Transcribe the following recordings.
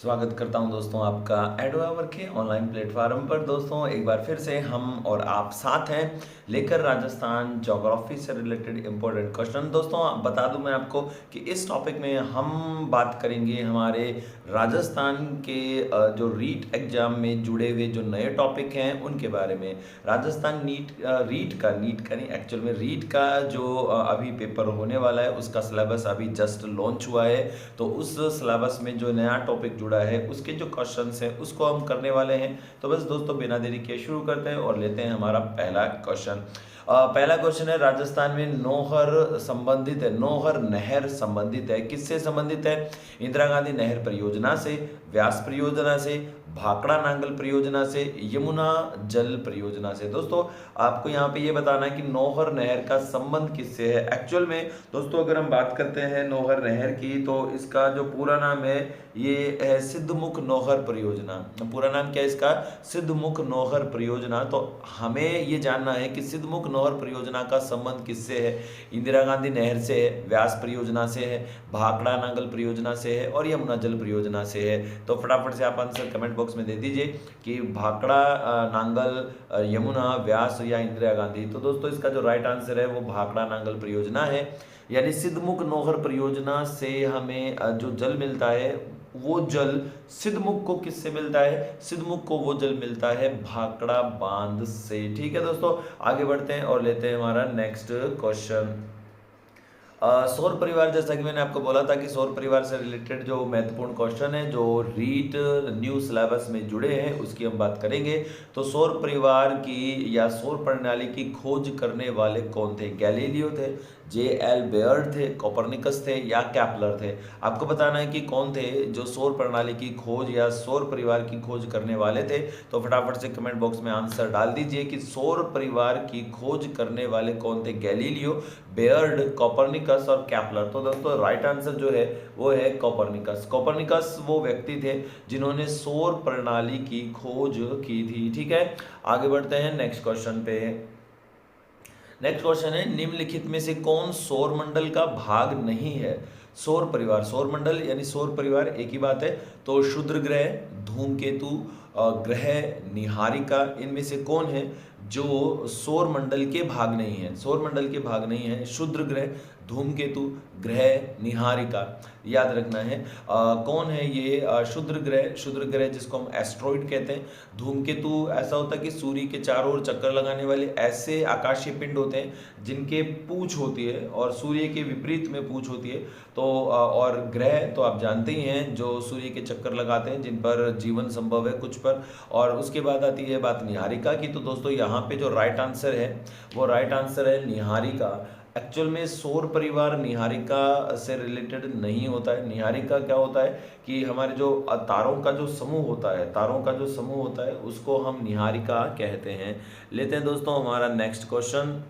स्वागत करता हूं दोस्तों आपका एडोवर के ऑनलाइन प्लेटफॉर्म पर। दोस्तों एक बार फिर से हम और आप साथ हैं लेकर राजस्थान ज्योग्राफी से रिलेटेड इंपॉर्टेंट क्वेश्चन। दोस्तों बता दूं मैं आपको कि इस टॉपिक में हम बात करेंगे हमारे राजस्थान के जो रीट एग्जाम में जुड़े हुए जो नए टॉपिक हैं उनके बारे में। राजस्थान नीट का नहीं, एक्चुअल में रीट का जो अभी पेपर होने वाला है उसका सिलेबस अभी जस्ट लॉन्च हुआ है। तो उस सिलेबस में जो नया टॉपिक जुड़ा है उसके जो क्वेश्चंस हैं उसको हम करने वाले हैं। तो बस दोस्तों बिना देरी के शुरू करते हैं और लेते हैं हमारा पहला क्वेश्चन। पहला क्वेश्चन है, राजस्थान में नौहर संबंधित है, नौहर नहर संबंधित है, किससे संबंधित है? इंदिरा गांधी नहर परियोजना से, व्यास परियोजना से, भाखड़ा नांगल परियोजना से, यमुना जल परियोजना से। दोस्तों आपको यहाँ पे ये बताना है कि नौहर नहर का संबंध किससे है। एक्चुअल में दोस्तों अगर हम बात करते हैं नौहर नहर की तो इसका जो पूरा नाम है ये है सिद्धमुख नौहर परियोजना। पूरा नाम क्या है इसका? सिद्धमुख नौहर परियोजना। तो हमें ये जानना है कि सिद्धमुख नौहर परियोजना का संबंध किससे है। इंदिरा गांधी नहर से है, व्यास परियोजना से है, भाखड़ा नांगल परियोजना से है और यमुना जल परियोजना से है। तो फटाफट से आप आंसर कमेंट बॉक्स में दे दीजिए कि भाखड़ा नांगल, यमुना, व्यास या इंदिरा गांधी। तो दोस्तों इसका जो राइट आंसर है वो भाखड़ा नांगल परियोजना है। यानी सिद्धमुख नौहर परियोजना से हमें जो जल मिलता है वो जल सिद्धमुख को किससे मिलता है? सिद्धमुख को वो जल मिलता है भाखड़ा बांध से। ठीक है दोस्तों, आगे बढ़ते हैं और लेते हैं हमारा नेक्स्ट क्वेश्चन। सौर परिवार, जैसा कि मैंने आपको बोला था कि सौर परिवार से रिलेटेड जो महत्वपूर्ण क्वेश्चन है जो रीट न्यू सिलेबस में जुड़े हैं उसकी हम बात करेंगे। तो सौर परिवार की या सौर प्रणाली की खोज करने वाले कौन थे? गैलीलियो थे, J.L. बेयर्ड थे, कोपरनिकस थे या कैपलर थे? आपको बताना है कि कौन थे जो सौर प्रणाली की खोज या सौर परिवार की खोज करने वाले थे। तो फटाफट से कमेंट बॉक्स में आंसर डाल दीजिए कि सौर परिवार की खोज करने वाले कौन थे? गैलीलियो, बेयर्ड, कोपरनिकस और कैपलर। तो दोस्तों राइट आंसर जो है वो है कोपरनिकस। कोपरनिकस वो व्यक्ति थे जिन्होंने सौर प्रणाली की खोज की थी। ठीक है, आगे बढ़ते हैं नेक्स्ट क्वेश्चन पे। नेक्स्ट क्वेश्चन है, निम्नलिखित में से कौन सौर मंडल का भाग नहीं है? सौर परिवार, सौर मंडल यानी सौर परिवार एक ही बात है। तो क्षुद्र ग्रह, धूमकेतु, ग्रह, निहारिका, इनमें से कौन है जो सौर मंडल के भाग नहीं है? सौर मंडल के भाग नहीं है क्षुद्र ग्रह, धूमकेतु, ग्रह, निहारिका। याद रखना है कौन है ये क्षुद्र ग्रह। क्षुद्र ग्रह जिसको हम एस्ट्रॉइड कहते हैं। धूमकेतु ऐसा होता है कि सूर्य के चारों ओर चक्कर लगाने वाले ऐसे आकाशीय पिंड होते हैं जिनके पूंछ होती है और सूर्य के विपरीत में पूंछ होती है। तो और ग्रह तो आप जानते ही हैं जो सूर्य के चक्कर लगाते हैं जिन पर जीवन संभव है कुछ पर। और उसके बाद आती है बात निहारिका की। तो दोस्तों यहाँ पे जो राइट आंसर है वो राइट आंसर है निहारिका। एक्चुअल में सौर परिवार निहारिका से रिलेटेड नहीं होता है। निहारिका क्या होता है कि हमारे जो तारों का जो समूह होता है, तारों का जो समूह होता है उसको हम निहारिका कहते हैं। लेते हैं दोस्तों हमारा नेक्स्ट क्वेश्चन।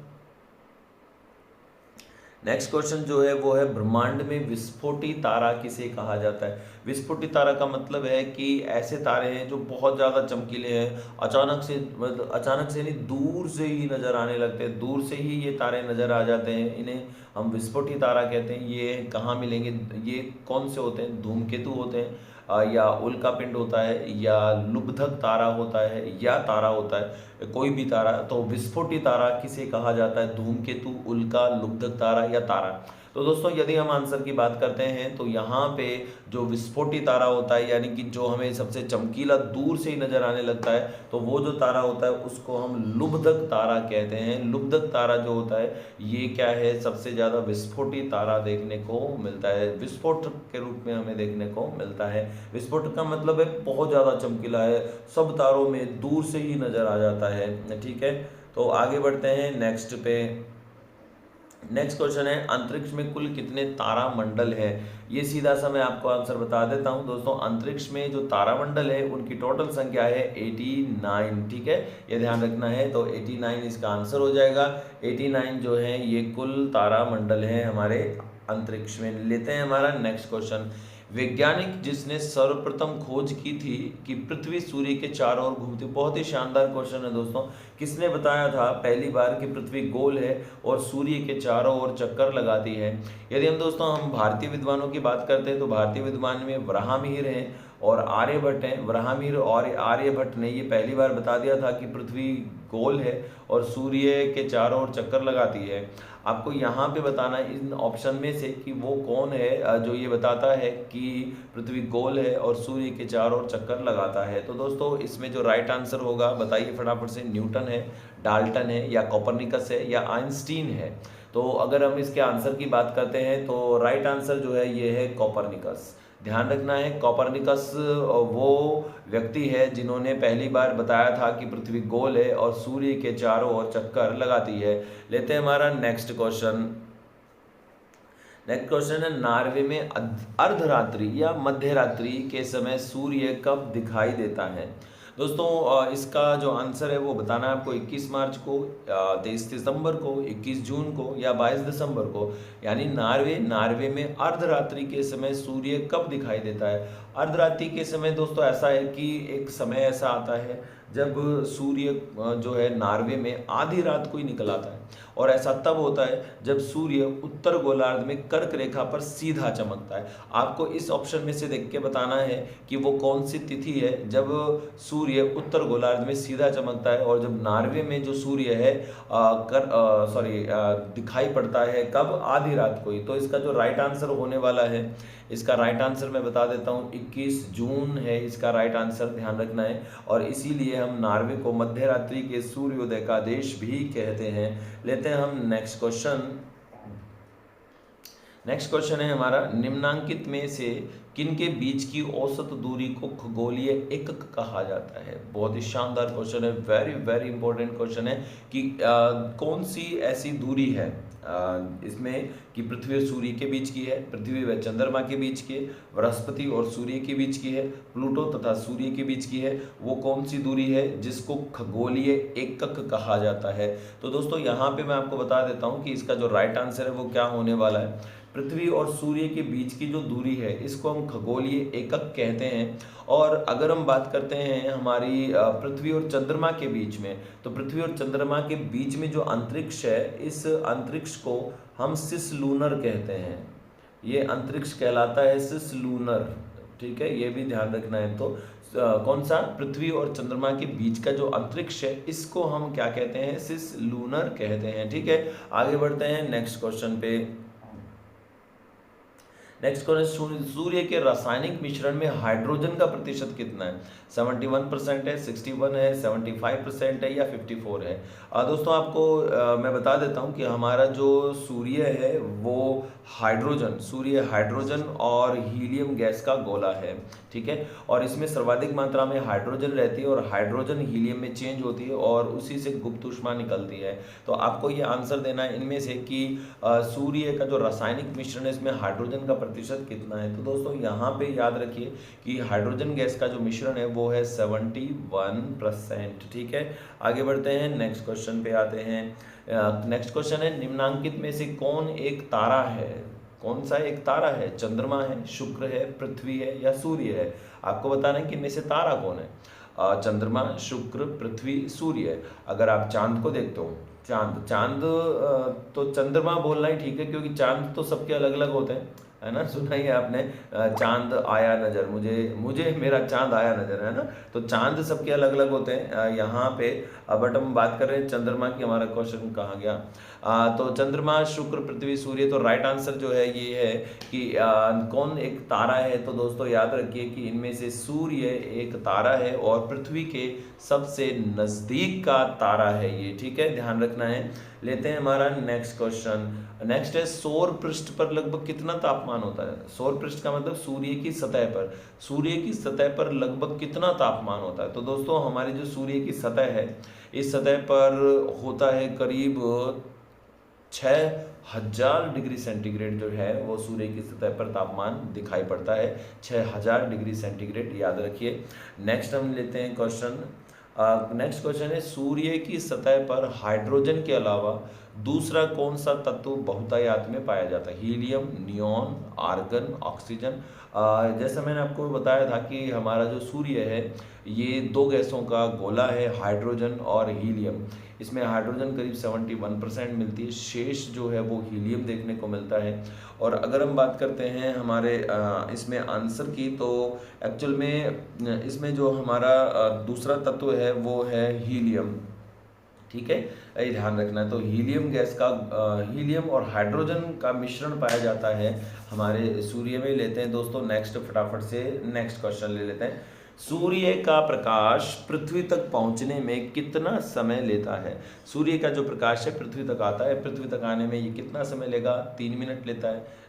नेक्स्ट क्वेश्चन जो है वो है, ब्रह्मांड में विस्फोटी तारा किसे कहा जाता है? विस्फोटी तारा का मतलब है कि ऐसे तारे हैं जो बहुत ज़्यादा चमकीले हैं, अचानक से नहीं दूर से ही नज़र आने लगते हैं, दूर से ही ये तारे नज़र आ जाते हैं, इन्हें हम विस्फोटी तारा कहते हैं। ये कहाँ मिलेंगे? ये कौन से होते हैं? धूमकेतु होते हैं या उल्का पिंड होता है या लुब्धक तारा होता है या तारा होता है, कोई भी तारा। तो विस्फोटी तारा किसे कहा जाता है? धूमकेतु, उल्का, लुब्धक तारा या तारा। तो दोस्तों यदि हम आंसर की बात करते हैं तो यहाँ पे जो विस्फोटी तारा होता है यानी कि जो हमें सबसे चमकीला दूर से ही नजर आने लगता है तो वो जो तारा होता है उसको हम लुब्धक तारा कहते हैं। लुब्धक तारा जो होता है ये क्या है? सबसे ज्यादा विस्फोटी तारा देखने को मिलता है, विस्फोट के रूप में हमें देखने को मिलता है। विस्फोट का मतलब है बहुत ज्यादा चमकीला है, सब तारों में दूर से ही नजर आ जाता है। ठीक है, तो आगे बढ़ते हैं नेक्स्ट पे। नेक्स्ट क्वेश्चन है, अंतरिक्ष में कुल कितने तारामंडल है? ये सीधा सा मैं आपको आंसर बता देता हूं दोस्तों। अंतरिक्ष में जो तारामंडल है उनकी टोटल संख्या है 89। ठीक है, ये ध्यान रखना है। तो 89 इसका आंसर हो जाएगा। 89 जो है ये कुल तारामंडल है हमारे अंतरिक्ष में। लेते हैं हमारा नेक्स्ट क्वेश्चन। वैज्ञानिक जिसने सर्वप्रथम खोज की थी कि पृथ्वी सूर्य के चारों ओर घूमती। बहुत ही शानदार क्वेश्चन है दोस्तों। किसने बताया था पहली बार कि पृथ्वी गोल है और सूर्य के चारों ओर चक्कर लगाती है? यदि हम भारतीय विद्वानों की बात करते हैं तो भारतीय विद्वान में ब्राह्मणिर हैं और आर्यभट्ट हैं। ब्राह्मणिर और आर्यभट्ट ने ये पहली बार बता दिया था कि पृथ्वी गोल है और सूर्य के चारों ओर चक्कर लगाती है। आपको यहाँ पे बताना है इन ऑप्शन में से कि वो कौन है जो ये बताता है कि पृथ्वी गोल है और सूर्य के चारों ओर चक्कर लगाता है। तो दोस्तों इसमें जो राइट आंसर होगा बताइए फटाफट से। न्यूटन है, डाल्टन है, या कोपरनिकस है, या आइंस्टीन है? तो अगर हम इसके आंसर की बात करते हैं तो राइट आंसर जो है ये है कोपरनिकस। ध्यान रखना है, कोपरनिकस वो व्यक्ति है जिन्होंने पहली बार बताया था कि पृथ्वी गोल है और सूर्य के चारों ओर चक्कर लगाती है। लेते हैं हमारा नेक्स्ट क्वेश्चन। नेक्स्ट क्वेश्चन है, नॉर्वे में अर्धरात्रि या मध्य रात्रि के समय सूर्य कब दिखाई देता है? दोस्तों इसका जो आंसर है वो बताना है आपको। 21 मार्च को, 23 दिसंबर को, 21 जून को, या 22 दिसंबर को। यानी नॉर्वे में अर्धरात्रि के समय सूर्य कब दिखाई देता है? अर्धरात्रि के समय दोस्तों ऐसा है कि एक समय ऐसा आता है जब सूर्य जो है नॉर्वे में आधी रात को ही निकल आता है, और ऐसा तब होता है जब सूर्य उत्तर गोलार्ध में कर्क रेखा पर सीधा चमकता है। आपको इस ऑप्शन में से देख के बताना है कि वो कौन सी तिथि है जब सूर्य उत्तर गोलार्ध में सीधा चमकता है और जब नॉर्वे में जो सूर्य है दिखाई पड़ता है कब? आधी रात को ही। तो इसका जो राइट आंसर होने वाला है, इसका राइट आंसर मैं बता देता हूँ, 21 जून है इसका राइट आंसर। ध्यान रखना है, और इसीलिए हम नॉर्वे को मध्य रात्रि के सूर्योदय का देश भी कहते हैं। लेते हैं हम नेक्स्ट क्वेश्चन। नेक्स्ट क्वेश्चन है हमारा, निम्नांकित में से किन के बीच की औसत दूरी को खगोलीय एकक कहा जाता है? बहुत ही शानदार क्वेश्चन है, वेरी वेरी इंपॉर्टेंट क्वेश्चन है कि कौन सी ऐसी दूरी है इसमें कि पृथ्वी और सूर्य के बीच की है, पृथ्वी व चंद्रमा के बीच की है, बृहस्पति और सूर्य के बीच की है, प्लूटो तथा सूर्य के बीच की है। वो कौन सी दूरी है जिसको खगोलीय एकक कहा जाता है? तो दोस्तों यहाँ पे मैं आपको बता देता हूँ कि इसका जो राइट आंसर है वो क्या होने वाला है। पृथ्वी और सूर्य के बीच की जो दूरी है इसको हम खगोलीय एकक कहते हैं। और अगर हम बात करते हैं हमारी पृथ्वी और चंद्रमा के बीच में, तो पृथ्वी और चंद्रमा के बीच में जो अंतरिक्ष है, इस अंतरिक्ष को हम सिस लूनर कहते हैं। ये अंतरिक्ष कहलाता है सिस लूनर, ठीक है, ये भी ध्यान रखना है। तो कौन सा? पृथ्वी और चंद्रमा के बीच का जो अंतरिक्ष है इसको हम क्या कहते हैं? सिस लूनर कहते हैं, ठीक है। आगे बढ़ते हैं नेक्स्ट क्वेश्चन पे। नेक्स्ट क्वेश्चन, सूर्य के रासायनिक मिश्रण में हाइड्रोजन का प्रतिशत कितना है? 71% है, 61 है, 75% है, या 54 है? दोस्तों आपको मैं बता देता हूं कि हमारा जो सूर्य है वो सूर्य हाइड्रोजन और हीलियम गैस का गोला है, ठीक है। और इसमें सर्वाधिक मात्रा में हाइड्रोजन रहती है और हाइड्रोजन हीलियम में चेंज होती है और उसी से गुप्त ऊष्मा निकलती है। तो आपको ये आंसर देना है इनमें से कि सूर्य का जो रासायनिक मिश्रण है इसमें हाइड्रोजन का प्रतिशत कितना है। तो दोस्तों यहाँ पे याद रखिए कि हाइड्रोजन गैस का जो मिश्रण है वो है 71%, ठीक है। आगे बढ़ते हैं, नेक्स्ट क्वेश्चन पे आते हैं। नेक्स्ट क्वेश्चन है, निम्नांकित में से कौन एक तारा है? कौन सा एक तारा है? चंद्रमा है, शुक्र है, पृथ्वी है, या सूर्य है? आपको बताना है कि इनमें से तारा कौन है। चंद्रमा, शुक्र, पृथ्वी, सूर्य है। अगर आप चांद को देखते हो, चांद तो चंद्रमा बोलना ही ठीक है, क्योंकि चांद तो सबके अलग अलग होते हैं, है ना। सुना ही है आपने, चांद आया नजर, मुझे मेरा चांद आया नजर, है ना। तो चांद सबके अलग अलग होते हैं यहाँ पे। बट हम बात कर रहे हैं चंद्रमा की। हमारा क्वेश्चन कहाँ गया? तो चंद्रमा, शुक्र, पृथ्वी, सूर्य। तो राइट आंसर जो है ये है कि कौन एक तारा है। तो दोस्तों याद रखिए कि इनमें से सूर्य एक तारा है और पृथ्वी के सबसे नजदीक का तारा है ये, ठीक है, ध्यान रखना है। लेते हैं हमारा नेक्स्ट क्वेश्चन। नेक्स्ट है, सौर पृष्ठ पर लगभग कितना तापमान होता है? सौर पृष्ठ का मतलब सूर्य की सतह पर, सूर्य की सतह पर लगभग कितना तापमान होता है? तो दोस्तों हमारी जो सूर्य की सतह है, इस सतह पर होता है करीब 6000 डिग्री सेंटीग्रेड जो है वो सूर्य की सतह पर तापमान दिखाई पड़ता है, 6000 डिग्री सेंटीग्रेड, याद रखिए। नेक्स्ट हम लेते हैं क्वेश्चन। नेक्स्ट क्वेश्चन है, सूर्य की सतह पर हाइड्रोजन के अलावा दूसरा कौन सा तत्व बहुतायत में पाया जाता है? Helium, neon, argon, oxygen. जैसा मैंने आपको बताया था कि हमारा जो सूर्य है ये दो गैसों का गोला है, हाइड्रोजन और हीलियम। इसमें हाइड्रोजन करीब 71% मिलती है, शेष जो है वो हीलियम देखने को मिलता है। और अगर हम बात करते हैं हमारे इसमें आंसर की, तो एक्चुअल में इसमें जो हमारा दूसरा तत्व है वो है हीलियम। ठीक है, ये ध्यान रखना है। तो हीलियम गैस का हीलियम और हाइड्रोजन का मिश्रण पाया जाता है हमारे सूर्य में। लेते हैं दोस्तों नेक्स्ट, फटाफट से नेक्स्ट क्वेश्चन ले लेते हैं। सूर्य का प्रकाश पृथ्वी तक पहुंचने में कितना समय लेता है? सूर्य का जो प्रकाश है पृथ्वी तक आता है, पृथ्वी तक आने में ये कितना समय लेगा? 3 मिनट लेता है,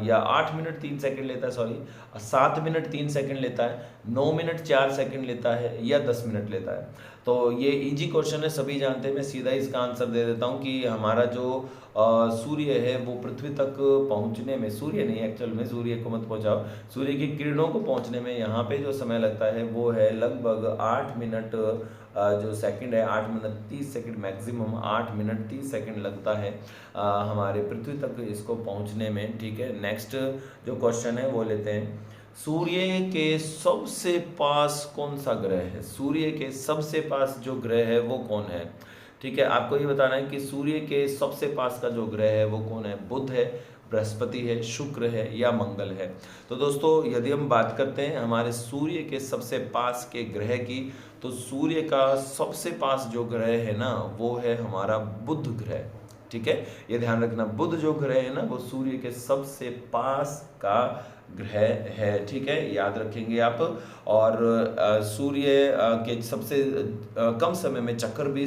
या 8 मिनट 3 सेकंड लेता है, सॉरी 7 मिनट 3 सेकंड लेता है, 9 मिनट 4 सेकंड लेता है, या 10 मिनट लेता है? तो ये इजी क्वेश्चन है, सभी जानते हैं। मैं सीधा इसका आंसर दे देता हूँ कि हमारा जो सूर्य है वो पृथ्वी तक पहुँचने में, सूर्य नहीं एक्चुअल में, सूर्य को मत पहुँचाओ, सूर्य की किरणों को पहुँचने में यहाँ पे जो समय लगता है वो है लगभग 8 मिनट जो सेकंड है, 8 minute 30 second, maximum 8 minute 30 second लगता है हमारे पृथ्वी तक इसको पहुँचने में। ठीक है, नेक्स्ट जो क्वेश्चन है वो लेते हैं। सूर्य के सबसे पास कौन सा ग्रह है? सूर्य के सबसे पास जो ग्रह है वो कौन है? ठीक है, आपको ये बताना है कि सूर्य के सबसे पास का जो ग्रह है वो कौन है? बुध है, बृहस्पति है, शुक्र है, या मंगल है? तो दोस्तों यदि हम बात करते हैं हमारे सूर्य के सबसे पास के ग्रह की, तो सूर्य का सबसे पास जो ग्रह है ना वो है हमारा बुध ग्रह। ठीक है, ये ध्यान रखना, बुध जो ग्रह है ना वो सूर्य के सबसे पास का ग्रह है। ठीक है, याद रखेंगे आप। और सूर्य के सबसे कम समय में चक्कर भी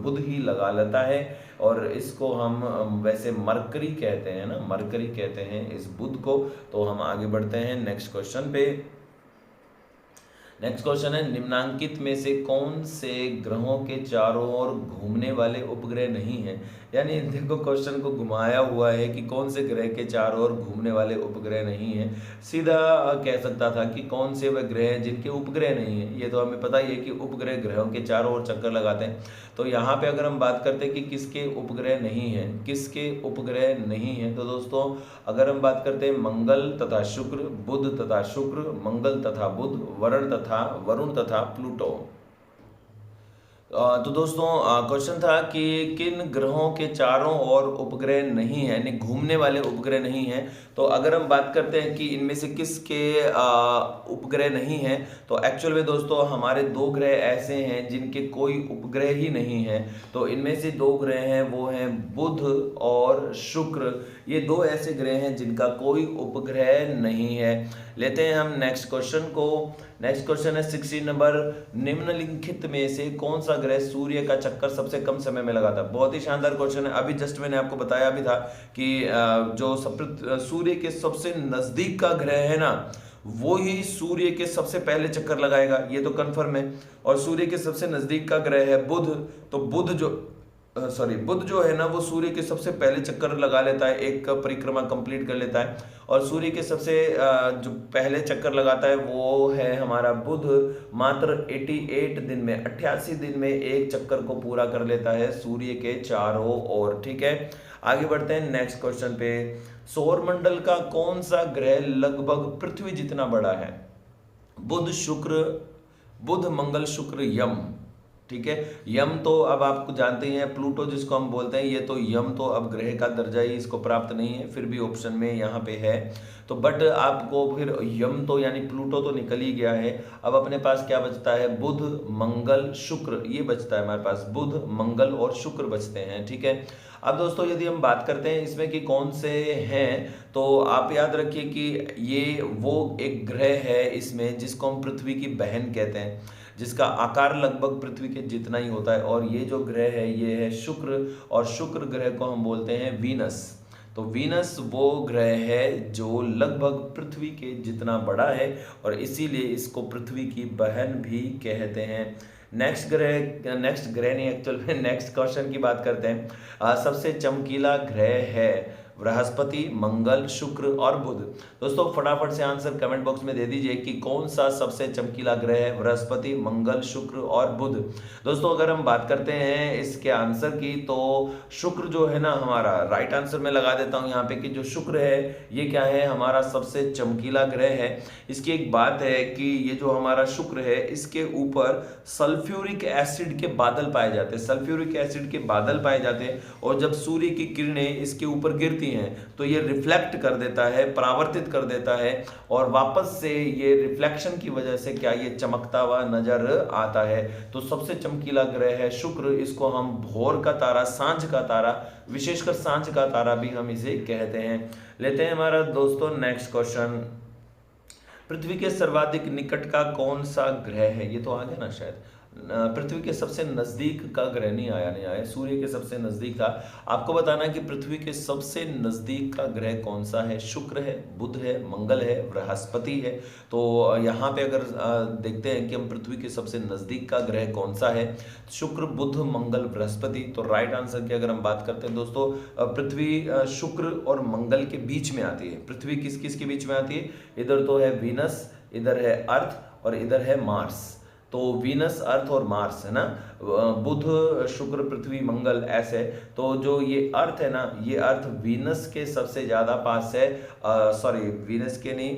बुध ही लगा लेता है, और इसको हम वैसे मरकरी कहते हैं ना, मरकरी कहते हैं इस बुध को। तो हम आगे बढ़ते हैं नेक्स्ट क्वेश्चन पे। नेक्स्ट क्वेश्चन है, निम्नांकित में से कौन से ग्रहों के चारों ओर घूमने वाले उपग्रह नहीं है? यानी देखो क्वेश्चन को घुमाया हुआ है कि कौन से ग्रह के चारों ओर घूमने वाले उपग्रह नहीं है। सीधा कह सकता था कि कौन से वह ग्रह हैं जिनके उपग्रह नहीं है। ये तो हमें पता ही है कि उपग्रह ग्रहों के चारों ओर चक्कर लगाते हैं। तो यहाँ पे अगर हम बात करते हैं कि किसके उपग्रह नहीं है, किसके उपग्रह नहीं है, तो दोस्तों अगर हम बात करते हैं मंगल तथा शुक्र, बुध तथा शुक्र, मंगल तथा बुध, वरुण तथा प्लूटो। तो दोस्तों क्वेश्चन था कि किन ग्रहों के चारों ओर उपग्रह नहीं है, यानी घूमने वाले उपग्रह नहीं है। तो अगर हम बात करते हैं कि इनमें से किसके उपग्रह नहीं है, तो एक्चुअल में दोस्तों हमारे दो ग्रह ऐसे हैं जिनके कोई उपग्रह ही नहीं है। तो इनमें से दो ग्रह हैं वो हैं बुध और शुक्र। ये दो ऐसे ग्रह हैं जिनका कोई उपग्रह नहीं है। लेते हैं हम नेक्स्ट क्वेश्चन को। नेक्स्ट क्वेश्चन है 16 नंबर, निम्नलिखित में से कौन सा ग्रह सूर्य का चक्कर सबसे कम समय में लगाता है? बहुत ही शानदार क्वेश्चन है। अभी जस्ट मैंने आपको बताया भी था कि जो सूर्य के सबसे नजदीक का ग्रह है ना वो ही सूर्य के सबसे पहले चक्कर लगाएगा, ये तो कंफर्म है। और सूर्य के सबसे नजदीक का ग्रह है बुध। तो बुध जो है ना वो सूर्य के सबसे पहले चक्कर लगा लेता है, एक परिक्रमा कंप्लीट कर लेता है। और सूर्य के सबसे जो पहले चक्कर लगाता है वो है हमारा बुध, मात्र 88 दिन में, 88 दिन में एक चक्कर को पूरा कर लेता है सूर्य के चारों ओर। ठीक है, आगे बढ़ते हैं नेक्स्ट क्वेश्चन पे। सौरमंडल का कौन सा ग्रह लगभग पृथ्वी जितना बड़ा है? बुध, मंगल, शुक्र, यम। ठीक है, यम तो अब आपको जानते ही हैं, प्लूटो जिसको हम बोलते हैं, ये तो यम तो अब ग्रह का दर्जा ही इसको प्राप्त नहीं है, फिर भी ऑप्शन में यहाँ पे है। तो बट आपको फिर यम तो यानी प्लूटो तो निकल ही गया है। अब अपने पास क्या बचता है? बुध, मंगल, शुक्र, ये बचता है हमारे पास। बुध, मंगल और शुक्र बचते हैं। ठीक है, अब दोस्तों यदि हम बात करते हैं इसमें कि कौन से हैं, तो आप याद रखिए कि ये वो एक ग्रह है इसमें जिसको हम पृथ्वी की बहन कहते हैं, जिसका आकार लगभग पृथ्वी के जितना ही होता है। और ये जो ग्रह है ये है शुक्र, और शुक्र ग्रह को हम बोलते हैं वीनस। तो वीनस वो ग्रह है जो लगभग पृथ्वी के जितना बड़ा है, और इसीलिए इसको पृथ्वी की बहन भी कहते हैं। नेक्स्ट ग्रह नहीं, एक्चुअल में नेक्स्ट क्वेश्चन की बात करते हैं। सबसे चमकीला ग्रह है बृहस्पति, मंगल, शुक्र और बुध। दोस्तों फटाफट से आंसर कमेंट बॉक्स में दे दीजिए कि कौन सा सबसे चमकीला ग्रह है, बृहस्पति, मंगल, शुक्र और बुध। दोस्तों अगर हम बात करते हैं इसके आंसर की तो शुक्र जो है ना हमारा राइट आंसर में लगा देता हूं यहाँ पे कि जो शुक्र है ये क्या है, हमारा सबसे चमकीला ग्रह है। इसकी एक बात है कि ये जो हमारा शुक्र है इसके ऊपर सल्फ्यूरिक एसिड के बादल पाए जाते हैं, सल्फ्यूरिक एसिड के बादल पाए जाते हैं और जब सूर्य की किरणें इसके ऊपर गिरती हैं तो ये रिफ्लेक्ट कर देता है, परावर्तित कर देता है और वापस से ये रिफ्लेक्शन की वजह से क्या ये चमकता हुआ नजर आता है। तो सबसे चमकीला ग्रह है शुक्र। इसको हम भोर का तारा, सांझ का तारा, विशेषकर सांझ का तारा भी हम इसे कहते हैं। लेते हैं हमारा दोस्तों नेक्स्ट क्वेश्चन। पृथ्वी के सर्वाधिक निकट का कौन सा ग्रह है? ये तो आ गया ना शायद। पृथ्वी के सबसे नजदीक का ग्रह नहीं आया, सूर्य के सबसे नजदीक का। आपको बताना है कि पृथ्वी के सबसे नजदीक का ग्रह कौन सा है। शुक्र है, बुध है, मंगल है, बृहस्पति है। तो यहाँ पे अगर देखते हैं कि हम पृथ्वी के सबसे नजदीक का ग्रह कौन सा है, शुक्र, बुध, मंगल, बृहस्पति। तो राइट आंसर की अगर हम बात करते हैं दोस्तों, पृथ्वी शुक्र और मंगल के बीच में आती है। पृथ्वी किस किस के बीच में आती है? इधर तो है वीनस, इधर है अर्थ और इधर है मार्स। तो वीनस, अर्थ और मार्स है ना, बुध, शुक्र, पृथ्वी, मंगल, ऐसे। तो जो ये अर्थ है ना, ये अर्थ वीनस के सबसे ज्यादा पास है, सॉरी वीनस के नहीं,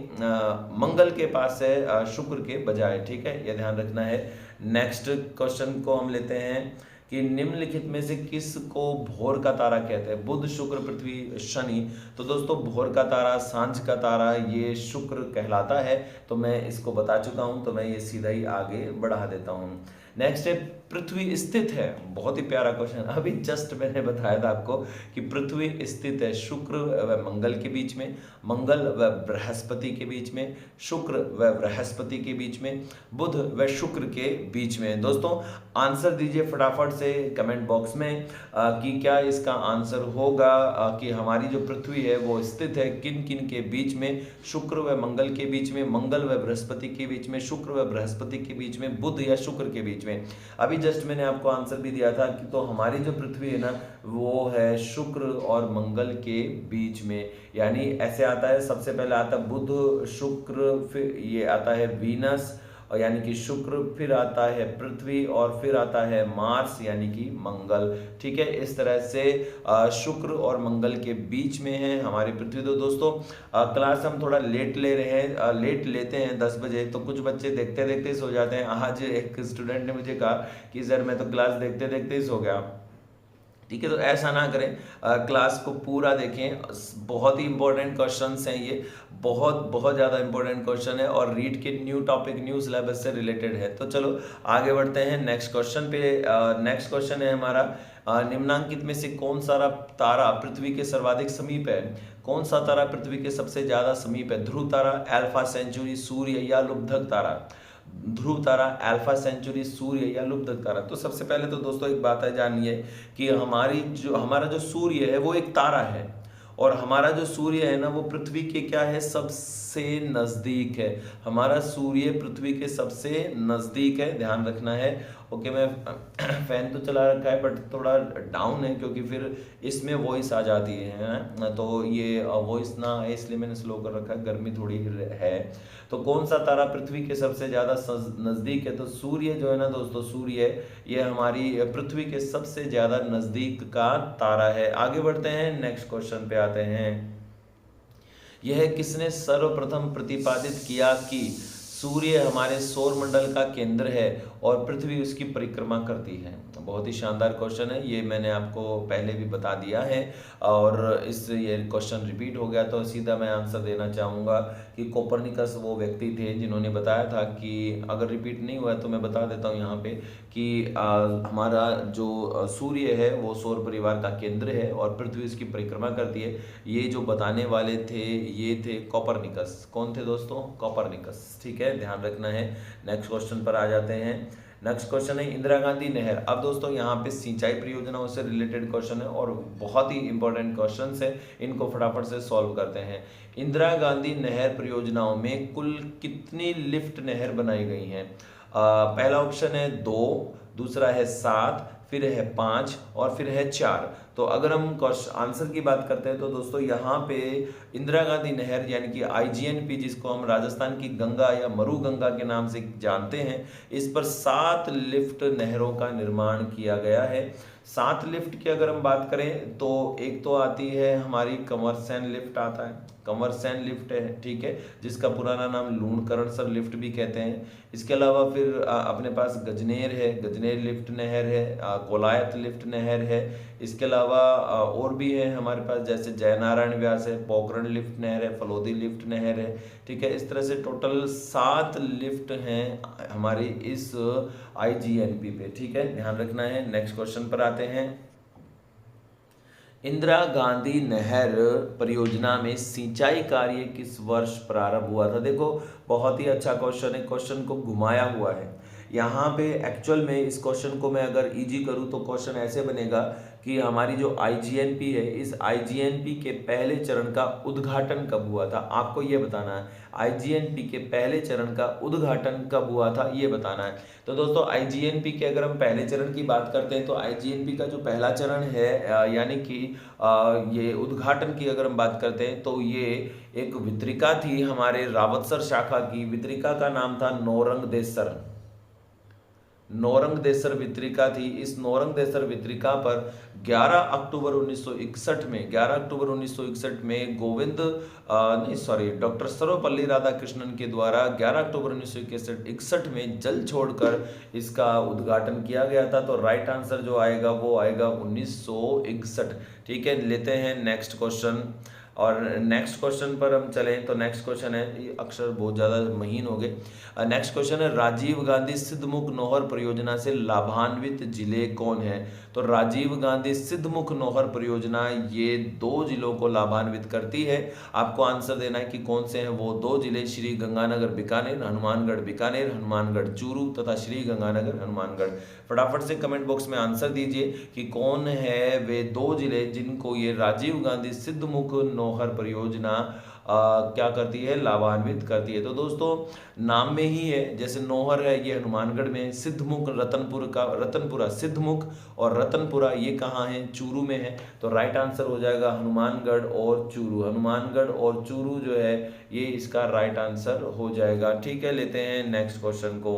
मंगल के पास है शुक्र के बजाय। ठीक है, ये ध्यान रखना है। नेक्स्ट क्वेश्चन को हम लेते हैं कि निम्नलिखित में से किसको भोर का तारा कहते हैं? बुध, शुक्र, पृथ्वी, शनि। तो दोस्तों भोर का तारा, सांझ का तारा ये शुक्र कहलाता है। तो मैं इसको बता चुका हूं, तो मैं ये सीधा ही आगे बढ़ा देता हूं। नेक्स्ट है पृथ्वी स्थित है। बहुत ही प्यारा क्वेश्चन, अभी जस्ट मैंने बताया था आपको कि पृथ्वी स्थित है शुक्र व मंगल के बीच में, मंगल व बृहस्पति के बीच में, शुक्र व बृहस्पति के बीच में, बुध व शुक्र के बीच में। दोस्तों आंसर दीजिए फटाफट से कमेंट बॉक्स में कि क्या इसका आंसर होगा कि हमारी जो पृथ्वी है वो स्थित है किन किन के बीच में? शुक्र व मंगल के बीच में, मंगल व बृहस्पति के बीच में, शुक्र व बृहस्पति के बीच में, बुध या शुक्र के बीच में। अभी जस्ट मैंने आपको आंसर भी दिया था कि तो हमारी जो पृथ्वी है ना वो है शुक्र और मंगल के बीच में। यानी ऐसे आता है, सबसे पहले आता है बुध, शुक्र, फिर ये आता है वीनस और यानी कि शुक्र, फिर आता है पृथ्वी और फिर आता है मार्स यानी कि मंगल। ठीक है, इस तरह से शुक्र और मंगल के बीच में है हमारी पृथ्वी। तो दोस्तों क्लास हम थोड़ा लेट ले रहे हैं, लेट लेते हैं 10 बजे, तो कुछ बच्चे देखते देखते सो जाते हैं। आज एक स्टूडेंट ने मुझे कहा कि सर मैं तो क्लास देखते देखते ही सो गया। ठीक है, तो ऐसा ना करें, क्लास को पूरा देखें। बहुत ही इंपॉर्टेंट क्वेश्चंस हैं ये, बहुत बहुत ज़्यादा इंपॉर्टेंट क्वेश्चन है और रीड के न्यू टॉपिक, न्यू सिलेबस से रिलेटेड है। तो चलो आगे बढ़ते हैं नेक्स्ट क्वेश्चन पे। नेक्स्ट क्वेश्चन है हमारा, निम्नांकित में से कौन सा तारा पृथ्वी के सर्वाधिक समीप है? कौन सा तारा पृथ्वी के सबसे ज्यादा समीप है? ध्रुव तारा, अल्फा सेंचुरी, सूर्य या लुब्धक तारा? ध्रुव तारा, अल्फा सेंचुरी, सूर्य या लुब्धक तारा? तो सबसे पहले तो दोस्तों एक बात है, जानिए कि हमारा जो सूर्य है वो एक तारा है और हमारा जो सूर्य है ना वो पृथ्वी के क्या है, सबसे नजदीक है। हमारा सूर्य पृथ्वी के सबसे नजदीक है, ध्यान रखना है। ओके, मैं फैन तो चला रखा है बट थोड़ा डाउन है क्योंकि फिर इसमें वॉइस आ जाती है ना, तो ये वॉइस ना आए इसलिए मैंने स्लो कर रखा है, गर्मी थोड़ी है। तो कौन सा तारा पृथ्वी के सबसे ज्यादा नजदीक है? तो सूर्य जो है ना दोस्तों, सूर्य ये हमारी पृथ्वी के सबसे ज्यादा नजदीक का तारा है। आगे बढ़ते हैं, नेक्स्ट क्वेश्चन पे आते हैं। यह किसने सर्वप्रथम प्रतिपादित किया कि सूर्य हमारे सौर मंडल का केंद्र है और पृथ्वी उसकी परिक्रमा करती है? बहुत ही शानदार क्वेश्चन है, ये मैंने आपको पहले भी बता दिया है और ये क्वेश्चन रिपीट हो गया तो सीधा मैं आंसर देना चाहूँगा कि कोपरनिकस वो व्यक्ति थे जिन्होंने बताया था कि, अगर रिपीट नहीं हुआ तो मैं बता देता हूँ यहाँ पे कि हमारा जो सूर्य है वो सौर परिवार का केंद्र है और पृथ्वी उसकी परिक्रमा करती है। ये जो बताने वाले थे ये थे कोपरनिकस। कौन थे दोस्तों? कोपरनिकस। ठीक है, ध्यान रखना है। नेक्स्ट क्वेश्चन पर आ जाते हैं। नेक्स्ट क्वेश्चन है इंदिरा गांधी नहर। अब दोस्तों यहाँ पे सिंचाई परियोजनाओं से रिलेटेड क्वेश्चन है और बहुत ही इंपॉर्टेंट क्वेश्चन है, इनको फटाफट से सॉल्व करते हैं। इंदिरा गांधी नहर परियोजनाओं में कुल कितनी लिफ्ट नहर बनाई गई हैं? पहला ऑप्शन है 2, दूसरा है 7, फिर है 5 और फिर है 4। तो अगर हम आंसर की बात करते हैं तो दोस्तों यहाँ पे इंदिरा गांधी नहर यानी कि आईजीएनपी, जिसको हम राजस्थान की गंगा या मरु गंगा के नाम से जानते हैं, इस पर 7 लिफ्ट नहरों का निर्माण किया गया है। 7 लिफ्ट की अगर हम बात करें तो एक तो आती है हमारी कंवरसेन लिफ्ट आता है, कंवरसेन लिफ्ट है, ठीक है, जिसका पुराना नाम लूणकरणसर लिफ्ट भी कहते हैं। इसके अलावा फिर अपने पास गजनेर है, गजनेर लिफ्ट नहर है, कोलायत लिफ्ट नहर है। इसके अलावा और भी है हमारे पास, जैसे जयनारायण व्यास है, पोखरण लिफ्ट नहर है, फलोदी लिफ्ट नहर है, ठीक है। इस तरह से टोटल 7 लिफ्ट हैं हमारी इस आईजीएनपी पे, ठीक है, ध्यान रखना है। नेक्स्ट क्वेश्चन पर आते हैं। इंदिरा गांधी नहर परियोजना में सिंचाई कार्य किस वर्ष प्रारंभ हुआ था? देखो बहुत ही अच्छा क्वेश्चन है, क्वेश्चन को घुमाया हुआ है यहाँ पे। एक्चुअल में इस क्वेश्चन को मैं अगर इजी करूँ तो क्वेश्चन ऐसे बनेगा कि हमारी जो आईजीएनपी है, इस आईजीएनपी के पहले चरण का उद्घाटन कब हुआ था, आपको ये बताना है। आईजीएनपी के पहले चरण का उद्घाटन कब हुआ था, ये बताना है। तो दोस्तों आईजीएनपी के अगर हम पहले चरण की बात करते हैं तो आईजीएनपी का जो पहला चरण है यानी कि ये उद्घाटन की अगर हम बात करते हैं तो ये एक वितरिका थी हमारे रावतसर शाखा की। वितरिका का नाम था नौरंगदेसर, नौरंगदेसर वितरिका थी। इस नौरंगदेसर वितरिका पर 11 अक्टूबर 1961 में, 11 अक्टूबर 1961 में डॉक्टर सर्वपल्ली राधाकृष्णन के द्वारा 11 अक्टूबर 1961 में जल छोड़कर इसका उद्घाटन किया गया था। तो राइट आंसर जो आएगा वो आएगा 1961, ठीक है। लेते हैं नेक्स्ट क्वेश्चन, और नेक्स्ट क्वेश्चन पर हम चलें तो नेक्स्ट क्वेश्चन है, ये अक्षर बहुत ज़्यादा महीन हो गए। नेक्स्ट क्वेश्चन है, राजीव गांधी सिद्धमुख नौहर परियोजना से लाभान्वित जिले कौन है? तो राजीव गांधी सिद्धमुख नौहर परियोजना ये 2 जिलों को लाभान्वित करती है। आपको आंसर देना है कि कौन से हैं वो 2 जिले, श्री गंगानगर बीकानेर, हनुमानगढ़ बीकानेर, हनुमानगढ़ चूरू तथा श्री गंगानगर हनुमानगढ़। फटाफट से कमेंट बॉक्स में आंसर दीजिए कि कौन है वे 2 जिले जिनको ये राजीव गांधी सिद्धमुख नौहर परियोजना क्या करती है, लाभान्वित करती है। तो दोस्तों नाम में ही है, जैसे नौहर है ये हनुमानगढ़ में, सिद्धमुख रतनपुरा सिद्धमुख और रतनपुरा ये कहाँ है, चूरू में है। तो राइट आंसर हो जाएगा हनुमानगढ़ और चूरू, हनुमानगढ़ और चूरू जो है ये इसका राइट आंसर हो जाएगा, ठीक है। लेते हैं नेक्स्ट क्वेश्चन को।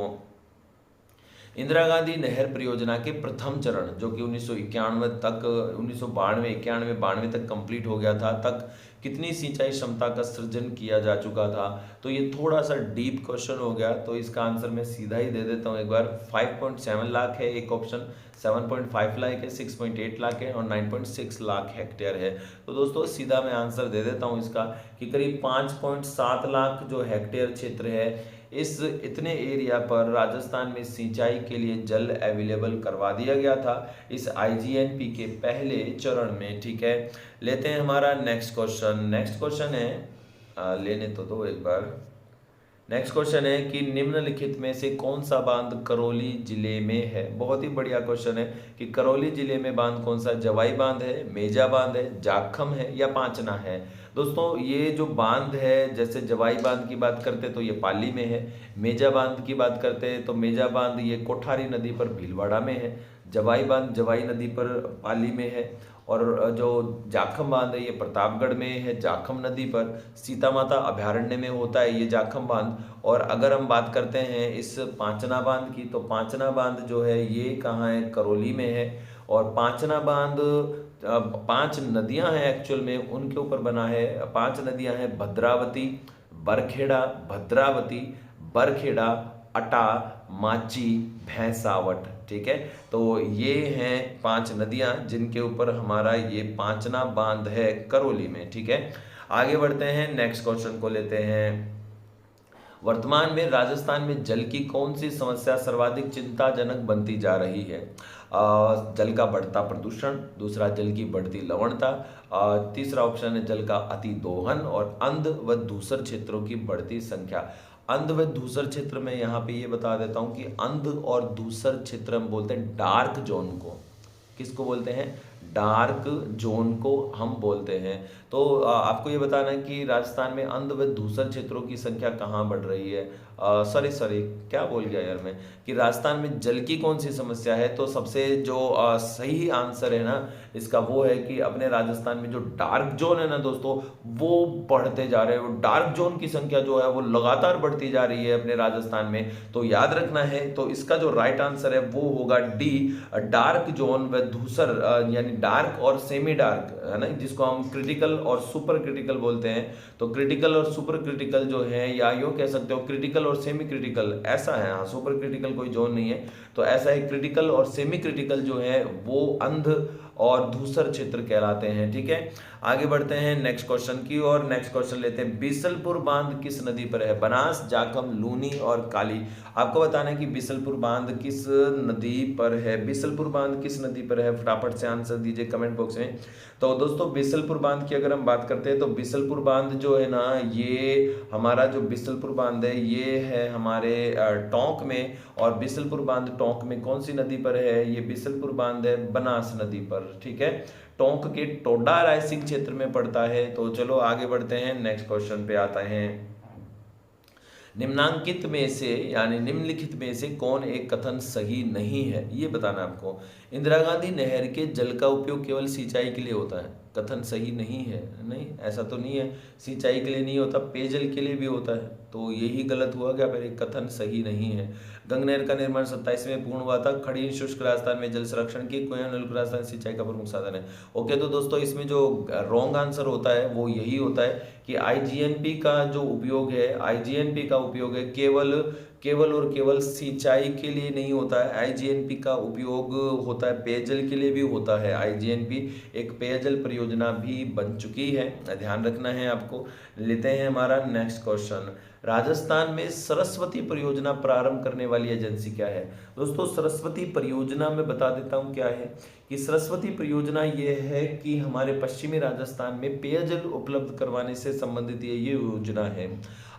इंदिरा गांधी नहर परियोजना के प्रथम चरण जो कि 1991 तक 1992 तक कंप्लीट हो गया था, तक कितनी सिंचाई क्षमता का सृजन किया जा चुका था? तो ये थोड़ा सा डीप क्वेश्चन हो गया, तो इसका आंसर मैं सीधा ही दे देता हूँ एक बार। 5.7 लाख है एक ऑप्शन, 7.5 लाख है, 6.8 लाख है और 9.6 लाख हेक्टेयर है। तो दोस्तों सीधा मैं आंसर दे देता हूँ इसका कि करीब 5.7 लाख जो हेक्टेयर क्षेत्र है, इस इतने एरिया पर राजस्थान में सिंचाई के लिए जल अवेलेबल करवा दिया गया था इस आईजीएनपी के पहले चरण में, ठीक है। लेते हैं हमारा नेक्स्ट क्वेश्चन। नेक्स्ट क्वेश्चन है लेने तो दो एक बार। नेक्स्ट क्वेश्चन है कि निम्नलिखित में से कौन सा बांध करौली जिले में है? बहुत ही बढ़िया क्वेश्चन है कि करौली जिले में बांध कौन सा, जवाई बांध है, मेजा बांध है, जाखम है या पांचना है? दोस्तों ये जो बांध है, जैसे जवाई बांध की बात करते तो ये पाली में है, मेजा बांध की बात करते हैं तो मेजा बांध ये कोठारी नदी पर भीलवाड़ा में है, जवाई बांध जवाई नदी पर पाली में है, और जो जाखम बांध है ये प्रतापगढ़ में है, जाखम नदी पर सीता माता अभयारण्य में होता है ये जाखम बांध। और अगर हम बात करते हैं इस पांचना बांध की, तो पांचना बांध जो है ये कहाँ है, करौली में है। और पांचना बांध 5 नदियां हैं एक्चुअल में, उनके ऊपर बना है। 5 नदियां हैं, भद्रावती, बरखेड़ा, अटा, माची, भैंसावट, ठीक है। तो ये हैं 5 नदियां जिनके ऊपर हमारा ये पांचना बांध है करौली में, ठीक है। आगे बढ़ते हैं, नेक्स्ट क्वेश्चन को लेते हैं। वर्तमान में राजस्थान में जल की कौन सी समस्या सर्वाधिक चिंताजनक बनती जा रही है? जल का बढ़ता प्रदूषण, दूसरा जल की बढ़ती लवणता, तीसरा ऑप्शन है जल का अति दोहन, और अंध व धूसर क्षेत्रों की बढ़ती संख्या। अंध व धूसर क्षेत्र में यहाँ पे ये बता देता हूँ कि अंध और धूसर क्षेत्र हम बोलते हैं डार्क जोन को। किसको बोलते हैं? डार्क जोन को हम बोलते हैं। तो आपको ये बताना है कि राजस्थान में अंध व धूसर क्षेत्रों की संख्या कहाँ बढ़ रही है। सॉरी सॉरी, क्या बोल गया यार मैं, कि राजस्थान में जल की कौन सी समस्या है। तो सबसे जो सही आंसर है ना इसका, वो है कि अपने राजस्थान में जो डार्क जोन है ना दोस्तों, वो बढ़ते जा रहे हैं। वो डार्क जोन की संख्या जो है वो लगातार बढ़ती जा रही है अपने राजस्थान में। तो याद रखना है, तो इसका जो राइट आंसर है वो होगा डी, डार्क जोन व धूसर, यानी डार्क और सेमी डार्क है ना, जिसको हम क्रिटिकल और सुपर क्रिटिकल बोलते हैं। तो क्रिटिकल और सुपर क्रिटिकल जो है, या यूं कह सकते हो क्रिटिकल और सेमी क्रिटिकल, ऐसा है। हाँ, सुपर क्रिटिकल कोई जोन नहीं है, तो ऐसा है। क्रिटिकल और सेमी क्रिटिकल जो है वो अंध और धूसर क्षेत्र कहलाते हैं। ठीक है, आगे बढ़ते हैं नेक्स्ट क्वेश्चन की। और नेक्स्ट क्वेश्चन लेते हैं, बीसलपुर बांध किस नदी पर है। बनास, जाखम, लूनी और काली। आपको बताना है कि बीसलपुर बांध किस नदी पर है। बीसलपुर बांध किस नदी पर है, फटाफट से आंसर दीजिए कमेंट बॉक्स में। तो दोस्तों बीसलपुर बांध की अगर हम बात करते हैं, तो बीसलपुर बांध जो है ना, ये हमारा जो बीसलपुर बांध है ये है हमारे टोंक में। और बीसलपुर बांध टोंक में कौन सी नदी पर है, ये बीसलपुर बांध है बनास नदी पर। ठीक है, टोंक के टोडा रायसिंह क्षेत्र में पड़ता है। तो चलो आगे बढ़ते हैं, नेक्स्ट क्वेश्चन पे आता है। निम्नांकित में से यानी निम्नलिखित में से कौन एक कथन सही नहीं है, ये बताना आपको। इंदिरा गांधी नहर के जल का उपयोग केवल सिंचाई के लिए होता है। कथन सही नहीं है, नहीं ऐसा तो नहीं है। सिंचाई के लिए नहीं होता, पेयजल के लिए भी होता है। तो यही गलत हुआ क्या, फिर कथन सही नहीं है। गंगा नहर का निर्माण 27 में पूर्ण हुआ था। खड़ी शुष्क राजस्थान में जल संरक्षण की, कुएं नलकूप राजस्थान सिंचाई का प्रमुख साधन है। ओके, तो दोस्तों इसमें जो रॉन्ग आंसर होता है वो यही होता है कि आईजीएनपी का जो उपयोग है, आईजीएनपी का उपयोग है केवल केवल और केवल सिंचाई के लिए नहीं होता है। आईजीएनपी का उपयोग होता है पेयजल के लिए भी होता है। आईजीएनपी एक पेयजल परियोजना भी बन चुकी है, ध्यान रखना है आपको। लेते हैं हमारा नेक्स्ट क्वेश्चन। राजस्थान में सरस्वती परियोजना प्रारंभ करने वाली एजेंसी क्या है। दोस्तों सरस्वती परियोजना में बता देता हूँ क्या है, कि सरस्वती परियोजना ये है कि हमारे पश्चिमी राजस्थान में पेयजल उपलब्ध करवाने से संबंधित ये योजना है।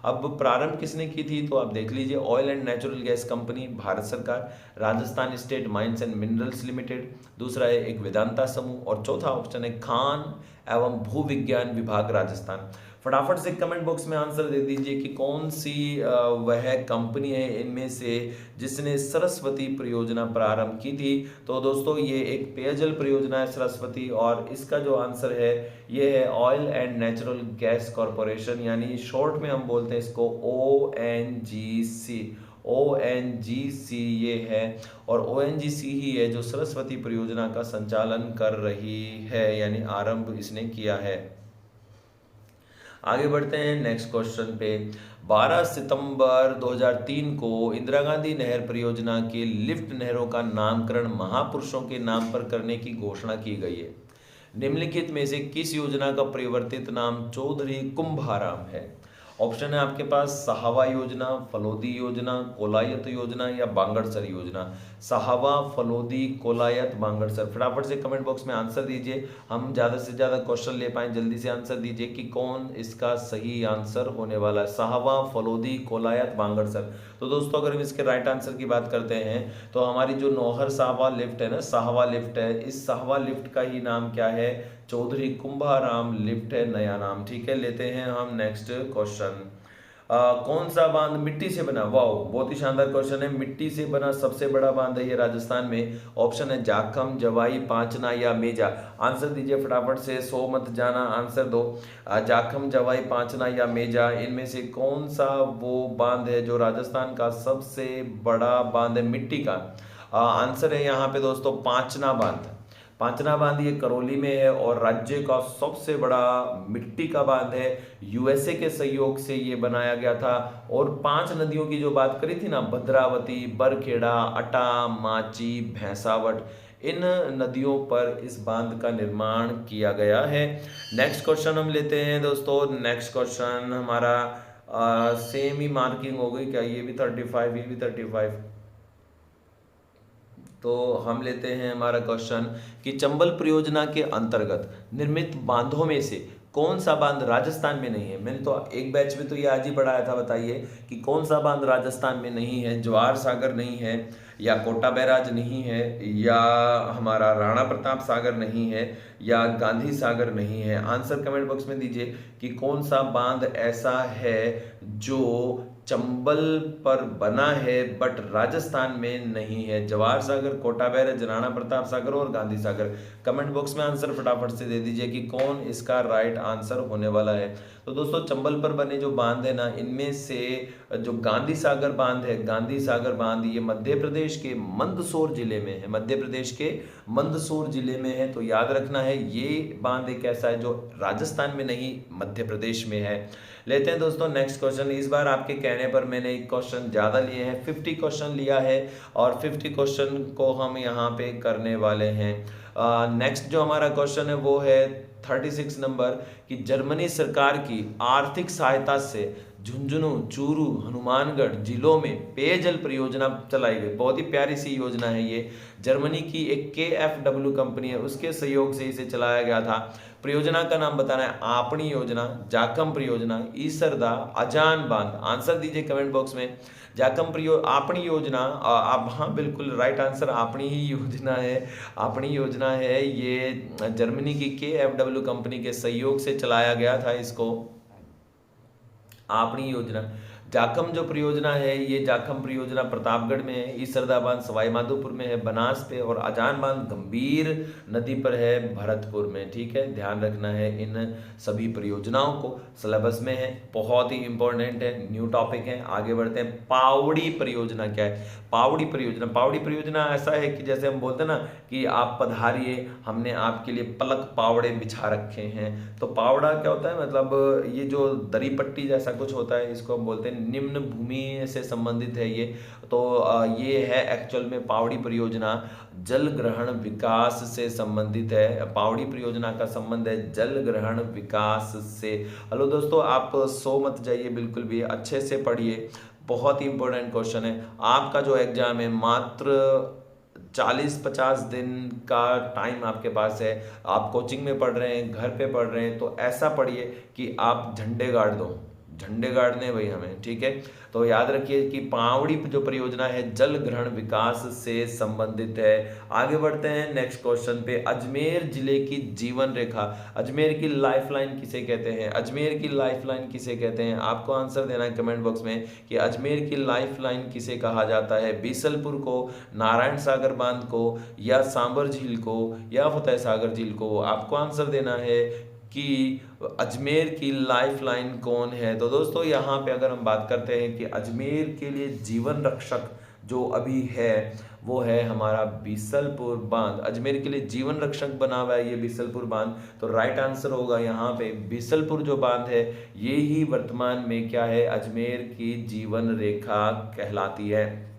अब प्रारंभ किसने की थी, तो आप देख लीजिए, oil and natural gas company Bharat सरकार, Rajasthan state mines and minerals limited, दूसरा है एक वेदांता समूह, और चौथा ऑप्शन है खान एवं भू विज्ञान विभाग राजस्थान। फटाफट से कमेंट बॉक्स में आंसर दे दीजिए कि कौन सी वह कंपनी है इनमें से जिसने सरस्वती परियोजना प्रारंभ की थी। तो दोस्तों ये एक पेयजल परियोजना है सरस्वती, और इसका जो आंसर है ये है oil and natural gas corporation, यानी शॉर्ट में हम बोलते हैं इसको ONGC। ONGC ये है, और ONGC ही है जो सरस्वती परियोजना का संचालन कर रही है, यानी आरंभ इसने किया है। आगे बढ़ते हैं नेक्स्ट क्वेश्चन पे। 12 सितंबर 2003 को इंदिरा गांधी नहर परियोजना के लिफ्ट नहरों का नामकरण महापुरुषों के नाम पर करने की घोषणा की गई है। निम्नलिखित में से किस योजना का परिवर्तित नाम चौधरी कुंभाराम है। ऑप्शन है आपके पास सहावा योजना, फलोदी योजना, कोलायत योजना या बांगड़सर योजना। सहावा, फलोदी, कोलायत, बांगड़सर। फटाफट से कमेंट बॉक्स में आंसर दीजिए, हम ज़्यादा से ज़्यादा क्वेश्चन ले पाएं। जल्दी से आंसर दीजिए कि कौन इसका सही आंसर होने वाला है, सहावा, फलोदी, कोलायत, बांगड़सर। तो दोस्तों अगर हम इसके राइट आंसर की बात करते हैं, तो हमारी जो नौहर साहवा लिफ्ट है ना, साहवा लिफ्ट है, इस साहवा लिफ्ट का ही नाम क्या है, चौधरी कुंभाराम लिफ्ट है नया नाम। ठीक है, लेते हैं हम नेक्स्ट क्वेश्चन। कौन सा बांध मिट्टी से बना, वाह बहुत ही शानदार क्वेश्चन है। मिट्टी से बना सबसे बड़ा बांध है ये राजस्थान में। ऑप्शन है जाखम, जवाई, पांचना या मेजा। आंसर दीजिए फटाफट से, 100 मत जाना, आंसर दो। जाखम, जवाई, पांचना या मेजा, इनमें से कौन सा वो बांध है जो राजस्थान का सबसे बड़ा बांध है मिट्टी का। आंसर है यहाँ पे दोस्तों पांचना बांध। पांचना बांध ये करौली में है और राज्य का सबसे बड़ा मिट्टी का बांध है। यूएसए के सहयोग से ये बनाया गया था। और 5 नदियों की जो बात करी थी ना, भद्रावती, बरखेड़ा, अटा, माची, भैंसावट, इन नदियों पर इस बांध का निर्माण किया गया है। नेक्स्ट क्वेश्चन हम लेते हैं दोस्तों। नेक्स्ट क्वेश्चन हमारा सेम ही मार्किंग हो गई क्या, ये भी 35, ये भी 35। तो हम लेते हैं हमारा क्वेश्चन कि चंबल परियोजना के अंतर्गत निर्मित बांधों में से कौन सा बांध राजस्थान में नहीं है? मैंने तो एक बैच में तो ये आज ही पढ़ाया था, बताइए कि कौन सा बांध राजस्थान में नहीं है? जवाहर सागर नहीं है, या कोटा बैराज नहीं है, या हमारा राणा प्रताप सागर नहीं है, या गांधी सागर नहीं है। आंसर कमेंट बॉक्स में दीजिए कि कौन सा बांध ऐसा है जो चंबल पर बना है बट राजस्थान में नहीं है। जवाहर सागर, कोटा बैराज, राणा प्रताप सागर और गांधी सागर। कमेंट बॉक्स में आंसर फटाफट से दे दीजिए कि कौन इसका राइट आंसर होने वाला है। तो दोस्तों चंबल पर बने जो बांध है ना, इनमें से जो गांधी सागर बांध है, गांधी सागर बांध ये मध्य प्रदेश के मंदसौर जिले में है, मध्य प्रदेश के मंदसौर जिले में है। तो याद रखना है ये बांध एक ऐसा है जो राजस्थान में नहीं, मध्य प्रदेश में है। लेते हैं दोस्तों नेक्स्ट क्वेश्चन। इस बार आपके कहने पर मैंने एक क्वेश्चन ज़्यादा लिए हैं, 50 क्वेश्चन लिया है और 50 क्वेश्चन को हम यहाँ पे करने वाले हैं। नेक्स्ट जो हमारा क्वेश्चन है वो है 36 नंबर कि जर्मनी सरकार की आर्थिक सहायता से झुंझुनू, चूरू, हनुमानगढ़ जिलों में पेयजल परियोजना चलाई गई। बहुत ही प्यारी सी योजना है ये। जर्मनी की एक KfW कंपनी है, उसके सहयोग से इसे चलाया गया था। परियोजना का नाम बताना है आपणी योजना, जाखम परियोजना, ईसरदा, अजान बांध। आंसर दीजिए कमेंट बॉक्स में। आपणी योजना, आप हाँ बिल्कुल राइट आंसर आपणी ही योजना है, आपणी योजना है। ये जर्मनी की KfW कंपनी के सहयोग से चलाया गया था इसको, आपणी योजना। जाखम जो परियोजना है, ये जाखम परियोजना प्रतापगढ़ में है, ईसरदा बांध सवाई माधोपुर में है, बनास पे, और अजान बांध गंभीर नदी पर है, भरतपुर में। ठीक है, ध्यान रखना है इन सभी परियोजनाओं को, सिलेबस में है, बहुत ही इंपॉर्टेंट है, न्यू टॉपिक है। आगे बढ़ते हैं। पावड़ी परियोजना क्या है? पावड़ी परियोजना, पावड़ी परियोजना ऐसा है कि जैसे हम बोलते हैं ना कि आप पधारिए, हमने आपके लिए पलक पावड़े बिछा रखे हैं। तो पावड़ा क्या होता है? मतलब ये जो दरी पट्टी जैसा कुछ होता है, इसको हम बोलते हैं, निम्न भूमि से संबंधित है ये। तो ये है एक्चुअल में पावड़ी परियोजना जल ग्रहण विकास से संबंधित है। पावड़ी परियोजना का संबंध है जल ग्रहण विकास से। हेलो दोस्तों, आप सो मत जाइए, बिल्कुल भी अच्छे से पढ़िए, बहुत ही इंपॉर्टेंट क्वेश्चन है। आपका जो एग्जाम है मात्र 40-50 दिन का टाइम आपके पास है। आप कोचिंग में पढ़ रहे हैं, घर पे पढ़ रहे हैं, तो ऐसा पढ़िए कि आप झंडे गाड़ दो, झंडे गाड़ने भाई हमें। ठीक है, तो याद रखिए कि पावड़ी जो परियोजना है जल ग्रहण विकास से संबंधित है। आगे बढ़ते हैं नेक्स्ट क्वेश्चन पे। अजमेर जिले की जीवन रेखा, अजमेर की लाइफलाइन किसे कहते हैं? अजमेर की लाइफलाइन किसे कहते हैं? आपको आंसर देना है कमेंट बॉक्स में कि अजमेर की लाइफलाइन किसे कहा जाता है। बीसलपुर को, नारायण सागर बांध को, या सांबर झील को, या फतेह सागर झील को? आपको आंसर देना है कि अजमेर की लाइफलाइन कौन है। तो दोस्तों यहाँ पे अगर हम बात करते हैं कि अजमेर के लिए जीवन रक्षक जो अभी है वो है हमारा बीसलपुर बांध। अजमेर के लिए जीवन रक्षक बना हुआ है ये बीसलपुर बांध। तो राइट आंसर होगा यहाँ पे बीसलपुर जो बांध है, ये ही वर्तमान में क्या है? अजमेर की जीवन रेखा कहलाती है।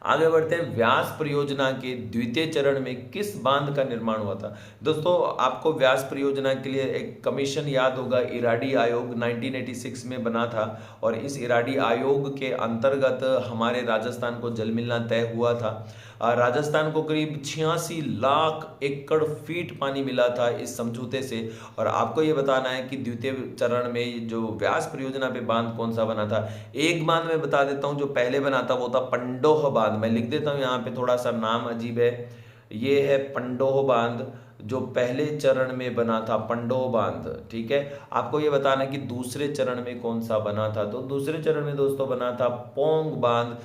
आगे बढ़ते हैं। व्यास परियोजना के द्वितीय चरण में किस बांध का निर्माण हुआ था? दोस्तों आपको व्यास परियोजना के लिए एक कमीशन याद होगा, इराडी आयोग 1986 में बना था, और इस इराडी आयोग के अंतर्गत हमारे राजस्थान को जल मिलना तय हुआ था। राजस्थान को करीब 86 लाख एकड़ फीट पानी मिला था इस समझौते से। और आपको ये बताना है कि द्वितीय चरण में जो व्यास परियोजना पे बांध कौन सा बना था। एक बांध मैं बता देता हूँ जो पहले बना था, वो था पंडोह बांध। मैं लिख देता हूँ यहाँ पे, थोड़ा सा नाम अजीब है, ये है पंडोह बांध जो पहले चरण में बना था, पंडोह बांध। ठीक है, आपको ये बताना है कि दूसरे चरण में कौन सा बना था। तो दूसरे चरण में दोस्तों बना था पोंग बांध।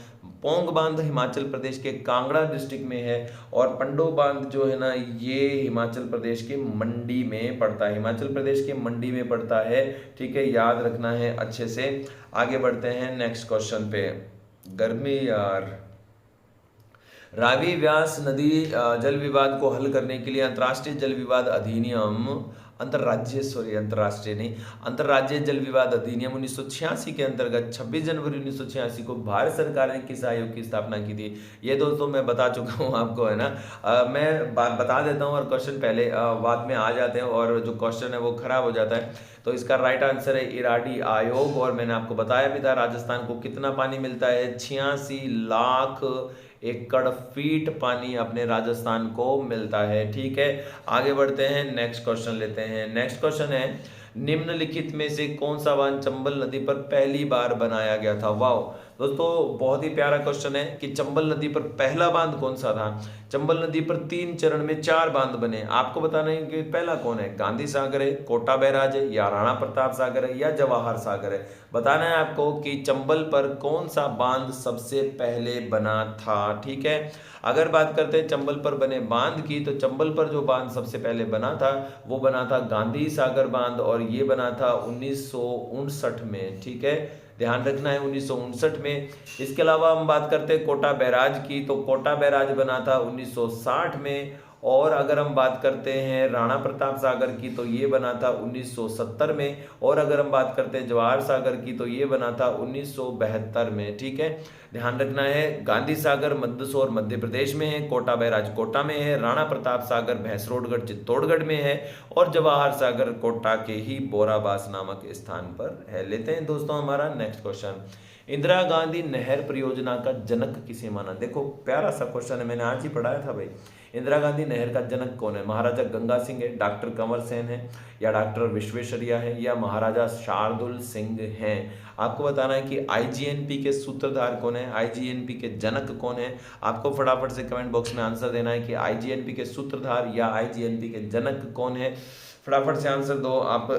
पोंग बांध हिमाचल प्रदेश के कांगड़ा डिस्ट्रिक्ट में है, और पंडोह बांध जो है ना ये हिमाचल प्रदेश के मंडी में पड़ता है, हिमाचल प्रदेश के मंडी में पड़ता है। ठीक है, याद रखना है अच्छे से। आगे बढ़ते हैं नेक्स्ट क्वेश्चन पे। गर्मी यार। रावी व्यास नदी जल विवाद को हल करने के लिए अंतर्राष्ट्रीय जल विवाद अधिनियम, अंतर्राज्यीय जल विवाद अधिनियम 1986 के अंतर्गत 26 जनवरी 1986 को भारत सरकार ने किस आयोग की स्थापना की थी? ये दोस्तों मैं बता चुका हूँ आपको, है ना। मैं बता देता हूँ और क्वेश्चन पहले बाद में आ जाते हैं, और जो क्वेश्चन है वो खराब हो जाता है। तो इसका राइट आंसर है इराडी आयोग। और मैंने आपको बताया भी था राजस्थान को कितना पानी मिलता है, 86 लाख एकड़ फीट पानी अपने राजस्थान को मिलता है। ठीक है, आगे बढ़ते हैं, नेक्स्ट क्वेश्चन लेते हैं। नेक्स्ट क्वेश्चन है, निम्नलिखित में से कौन सा बांध चंबल नदी पर पहली बार बनाया गया था? वाह दोस्तों, बहुत ही प्यारा क्वेश्चन है कि चंबल नदी पर पहला बांध कौन सा था। चंबल नदी पर 3 चरण में 4 बांध बने। आपको बताना है कि पहला कौन है, गांधी सागर है, कोटा बैराज है, या राणा प्रताप सागर है, या जवाहर सागर है। बताना है आपको कि चंबल पर कौन सा बांध सबसे पहले बना था। ठीक है, अगर बात करते हैं चंबल पर बने बांध की, तो चंबल पर जो बांध सबसे पहले बना था वो बना था गांधी सागर बांध, और ये बना था 1959 में। ठीक है, ध्यान रखना है 1959 में। इसके अलावा हम बात करते हैं कोटा बैराज की, तो कोटा बैराज बना था 1960 में। और अगर हम बात करते हैं राणा प्रताप सागर की, तो ये बना था 1970 में। और अगर हम बात करते हैं जवाहर सागर की, तो ये बना था 1972 में। ठीक है, ध्यान रखना है, गांधी सागर मंदसौर मध्य प्रदेश में है, कोटा बैराज कोटा में है, राणा प्रताप सागर भैंसरोडगढ़ चित्तौड़गढ़ में है, और जवाहर सागर कोटा के ही बोराबास नामक स्थान पर है। लेते हैं दोस्तों हमारा नेक्स्ट क्वेश्चन, इंदिरा गांधी नहर परियोजना का जनक किसे माना? देखो प्यारा सा क्वेश्चन है, मैंने आज ही पढ़ाया था भाई। इंदिरा गांधी नहर का जनक कौन है? महाराजा गंगा सिंह है, डॉक्टर कंवर सेन है, या डॉक्टर विश्वेश्वरैया है, या महाराजा शार्दुल सिंह हैं। आपको बताना है कि आईजीएनपी के सूत्रधार कौन है, आईजीएनपी के जनक कौन है। आपको फटाफट से कमेंट बॉक्स में आंसर देना है कि आईजीएनपी के सूत्रधार या आईजीएनपी के जनक कौन है। फटाफट से आंसर दो आप।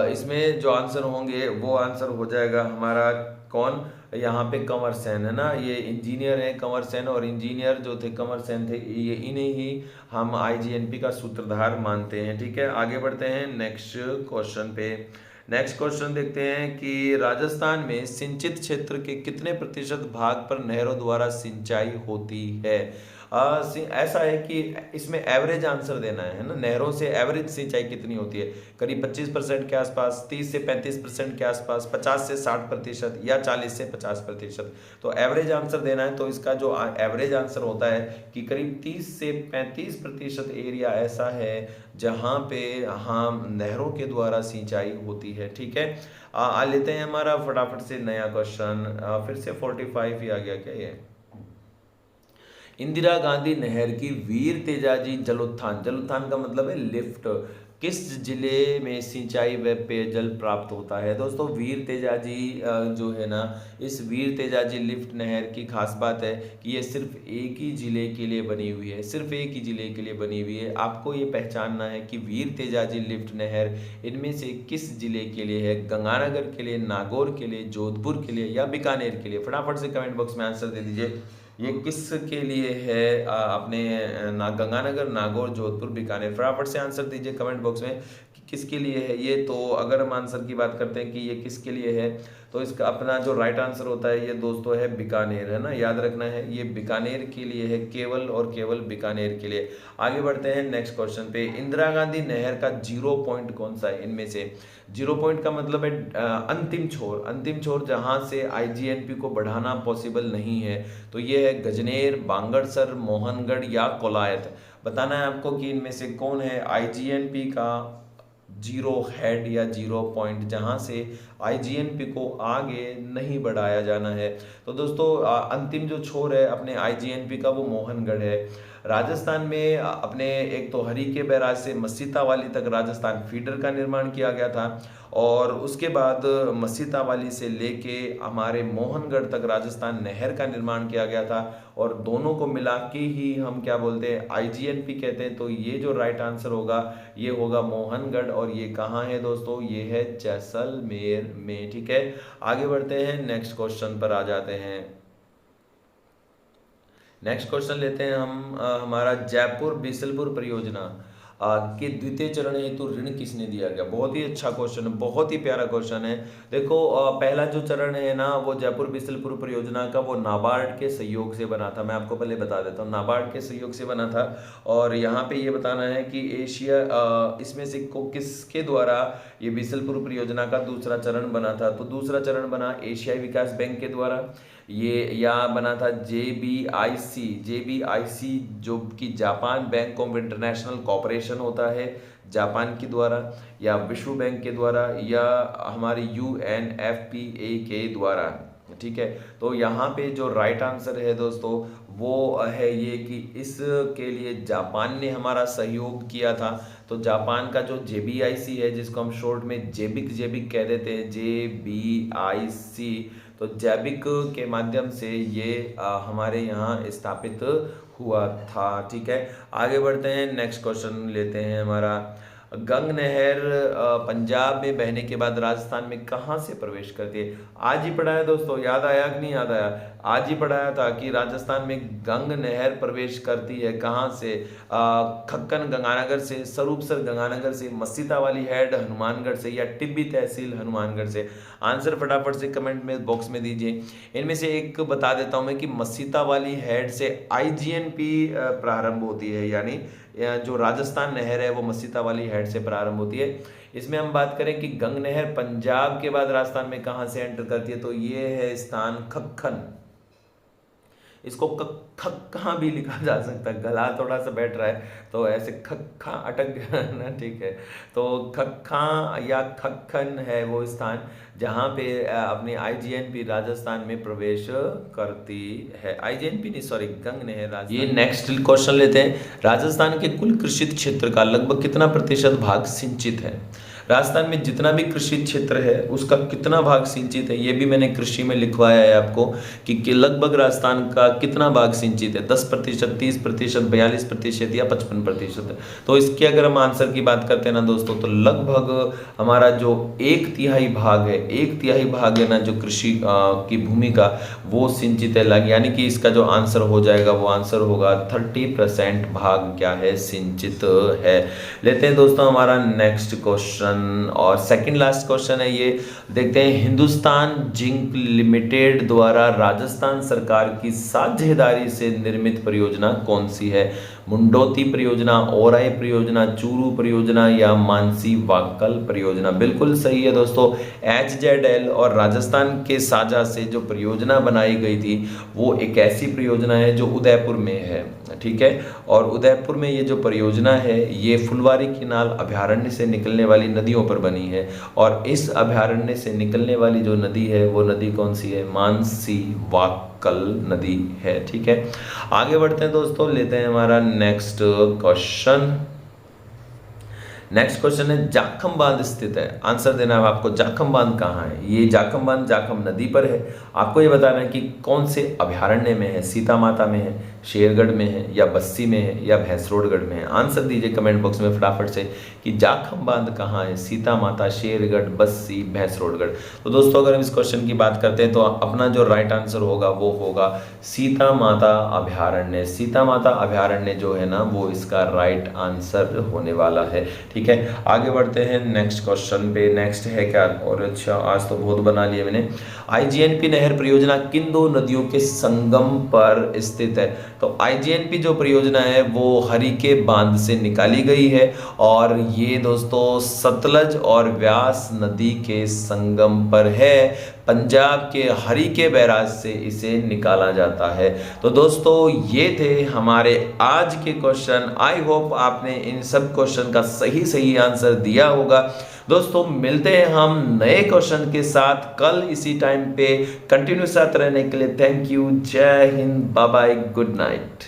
इसमें जो आंसर होंगे वो आंसर हो जाएगा हमारा कौन, यहाँ पे कंवर सेन है ना, ये इंजीनियर है कंवर सेन, और इंजीनियर जो थे कंवर सेन थे, ये इन्हें ही हम आईजीएनपी का सूत्रधार मानते हैं। ठीक है, आगे बढ़ते हैं नेक्स्ट क्वेश्चन पे। नेक्स्ट क्वेश्चन देखते हैं कि राजस्थान में सिंचित क्षेत्र के कितने प्रतिशत भाग पर नहरों द्वारा सिंचाई होती है? ऐसा है कि इसमें एवरेज आंसर देना है ना, नहरों से एवरेज सिंचाई कितनी होती है? करीब 25% के आसपास, 30 से 35% के आसपास, 50 से 60%, या 40 से 50%। तो एवरेज आंसर देना है, तो इसका जो एवरेज आंसर होता है कि करीब 30 से 35% एरिया ऐसा है जहाँ पे हम नहरों के द्वारा सिंचाई होती है। ठीक है, लेते हैं हमारा फटाफट से नया क्वेश्चन। फिर से 45 ही आ गया क्या ये? इंदिरा गांधी नहर की वीर तेजाजी जलोत्थान, जलोत्थान का मतलब है लिफ्ट, किस जिले में सिंचाई व पेयजल प्राप्त होता है? दोस्तों वीर तेजाजी जो है ना, इस वीर तेजाजी लिफ्ट नहर की खास बात है कि ये सिर्फ एक ही जिले के लिए बनी हुई है, सिर्फ एक ही जिले के लिए बनी हुई है। आपको ये पहचानना है कि वीर तेजाजी लिफ्ट नहर इनमें से किस जिले के लिए है, गंगानगर के लिए, नागौर के लिए, जोधपुर के लिए, या बीकानेर के लिए। फटाफट से कमेंट बॉक्स में आंसर दे दीजिए, ये किस के लिए है? अपने गंगानगर, नागौर, जोधपुर, बीकानेर। फटाफट से आंसर दीजिए कमेंट बॉक्स में कि किसके लिए है ये। तो अगर हम आंसर की बात करते हैं कि ये किसके लिए है, तो इसका अपना जो राइट आंसर होता है ये दोस्तों है बीकानेर, है ना, याद रखना है, ये बीकानेर के लिए है, केवल और केवल बीकानेर के लिए। आगे बढ़ते हैं नेक्स्ट क्वेश्चन पे, इंदिरा गांधी नहर का 0 पॉइंट कौन सा है? इनमें से 0 पॉइंट का मतलब है अंतिम छोर, अंतिम छोर जहां से आईजीएनपी को बढ़ाना पॉसिबल नहीं है। तो ये है गजनेर, बांगड़सर, मोहनगढ़, या कोलायत। बताना है आपको कि इनमें से कौन है आईजीएनपी का 0 हेड या 0 पॉइंट, जहां से आईजीएनपी को आगे नहीं बढ़ाया जाना है। तो दोस्तों अंतिम जो छोर है अपने आईजीएनपी का वो मोहनगढ़ है। राजस्थान में अपने एक तो हरीके बैराज से मसीता वाली तक राजस्थान फीडर का निर्माण किया गया था, और उसके बाद मसीता वाली से लेके हमारे मोहनगढ़ तक राजस्थान नहर का निर्माण किया गया था, और दोनों को मिला के ही हम क्या बोलते हैं, आईजीएनपी कहते हैं। तो ये जो राइट आंसर होगा ये होगा मोहनगढ़, और ये कहाँ है दोस्तों? ये है जैसलमेर में। ठीक है, आगे बढ़ते हैं नेक्स्ट क्वेश्चन पर आ जाते हैं। नेक्स्ट क्वेश्चन लेते हैं हम हमारा जयपुर बीसलपुर परियोजना के द्वितीय चरण हेतु ऋण किसने दिया गया? बहुत ही अच्छा क्वेश्चन है, बहुत ही प्यारा क्वेश्चन है। देखो पहला जो चरण है ना वो जयपुर बीसलपुर परियोजना का वो नाबार्ड के सहयोग से बना था। मैं आपको पहले बता देता हूँ, नाबार्ड के सहयोग से बना था। और यहाँ पे ये बताना है कि एशिया इसमें से किसके द्वारा ये बीसलपुर परियोजना का दूसरा चरण बना था? तो दूसरा चरण बना एशियाई विकास बैंक के द्वारा, ये या बना था जेबीआईसी जो कि Japan bank of international cooperation होता है जापान के द्वारा, या विश्व बैंक के द्वारा, या हमारी यूएनएफपीए के द्वारा। ठीक है। तो यहाँ पे जो राइट आंसर है दोस्तों वो है ये कि इसके लिए जापान ने हमारा सहयोग किया था। तो जापान का जो JBIC है, जिसको हम शॉर्ट में जेबिक कह देते हैं, JBIC, तो जैबिक के माध्यम से ये हमारे यहाँ स्थापित हुआ था। ठीक है, आगे बढ़ते हैं, नेक्स्ट क्वेश्चन लेते हैं हमारा। गंग नहर पंजाब में बहने के बाद राजस्थान में कहाँ से प्रवेश करती है? आज ही पढ़ाया दोस्तों, याद आया कि नहीं याद आया? आज ही पढ़ाया था कि राजस्थान में गंग नहर प्रवेश करती है कहाँ से? खक्कन गंगानगर से, स्वरूपसर गंगानगर से, मसीता वाली हेड हनुमानगढ़ से, या टिब्बी तहसील हनुमानगढ़ से। आंसर फटाफट से कमेंट में बॉक्स में दीजिए। इनमें से एक बता देता हूं मैं कि मसीता वाली हेड से IGNP प्रारंभ होती है, यानी जो राजस्थान नहर है वो मसीता वाली हेड से प्रारंभ होती है। इसमें हम बात करें कि गंग नहर पंजाब के बाद राजस्थान में कहां से एंटर करती है, तो ये है स्थान खक्खन। इसको खक्खा भी लिखा जा सकता है, गला थोड़ा सा बैठ रहा है तो ऐसे खक्खा अटक गया ना, ठीक है। तो खक्खा या खक्खन है वो स्थान जहाँ पे अपनी IGNP राजस्थान में प्रवेश करती है। IGNP नहीं, सॉरी, गंग नहर राजस्थान। ये नेक्स्ट क्वेश्चन लेते हैं। राजस्थान के कुल कृषि क्षेत्र का लगभग कितना प्रतिशत भाग सिंचित है? राजस्थान में जितना भी कृषि क्षेत्र है उसका कितना भाग सिंचित है, ये भी मैंने कृषि में लिखवाया है आपको कि लगभग राजस्थान का कितना भाग सिंचित है, 10%, 30%, 42% या 55%। तो इसके अगर हम आंसर की बात करते हैं ना दोस्तों, तो लगभग हमारा जो 1/3 भाग है, 1/3 भाग है ना जो कृषि की भूमि का, वो सिंचित है। यानी कि इसका जो आंसर हो जाएगा वो आंसर होगा 30% भाग क्या है, सिंचित है। लेते हैं दोस्तों हमारा नेक्स्ट क्वेश्चन, और सेकंड लास्ट क्वेश्चन है ये, देखते हैं। हिंदुस्तान जिंक लिमिटेड द्वारा राजस्थान सरकार की साझेदारी से निर्मित परियोजना कौन सी है? मुंडोती परियोजना, ओराई परियोजना, चूरू परियोजना या मानसी वाक्कल परियोजना? बिल्कुल सही है दोस्तों, HZL और राजस्थान के साझा से जो परियोजना बनाई गई थी वो एक ऐसी परियोजना है जो उदयपुर में है, ठीक है। और उदयपुर में ये जो परियोजना है ये फुलवारी किनाल अभयारण्य से निकलने वाली नदियों पर बनी है, और इस अभयारण्य से निकलने वाली जो नदी है वो नदी कौन सी है? मानसी वाक्कल नदी है, ठीक है। आगे बढ़ते हैं दोस्तों, लेते हैं हमारा नेक्स्ट क्वेश्चन। नेक्स्ट क्वेश्चन है, जाखम बांध स्थित है, आंसर देना है आपको। जाखम बांध कहाँ है? ये जाखम बांध जाखम नदी पर है। आपको ये बताना है कि कौन से अभयारण्य में है, सीता माता में है, शेरगढ़ में है, या बस्सी में है, या भैंसरोडगढ़ में है। आंसर दीजिए कमेंट बॉक्स में फटाफट से कि जाखम बांध कहाँ है, सीता माता, शेरगढ़, बस्सी, भैंसरोडगढ़। तो दोस्तों अगर हम इस क्वेश्चन की बात करते हैं तो अपना जो राइट आंसर होगा वो होगा सीता माता अभयारण्य। सीता माता अभयारण्य जो है ना वो इसका राइट आंसर होने वाला है, ठीक है। आगे बढ़ते हैं नेक्स्ट क्वेश्चन पे। नेक्स्ट है क्या, और अच्छा आज तो बहुत बना लिया मैंने। IGNP नहर परियोजना किन दो नदियों के संगम पर स्थित है? तो IGNP जो परियोजना है वो हरिके बांध से निकाली गई है, और ये दोस्तों सतलज और व्यास नदी के संगम पर है। पंजाब के हरिके बैराज से इसे निकाला जाता है। तो दोस्तों ये थे हमारे आज के क्वेश्चन। आई होप आपने इन सब क्वेश्चन का सही आंसर दिया होगा। दोस्तों मिलते हैं हम नए क्वेश्चन के साथ कल इसी टाइम पे। कंटिन्यू साथ रहने के लिए थैंक यू। जय हिंद, बाय बाय, गुड नाइट।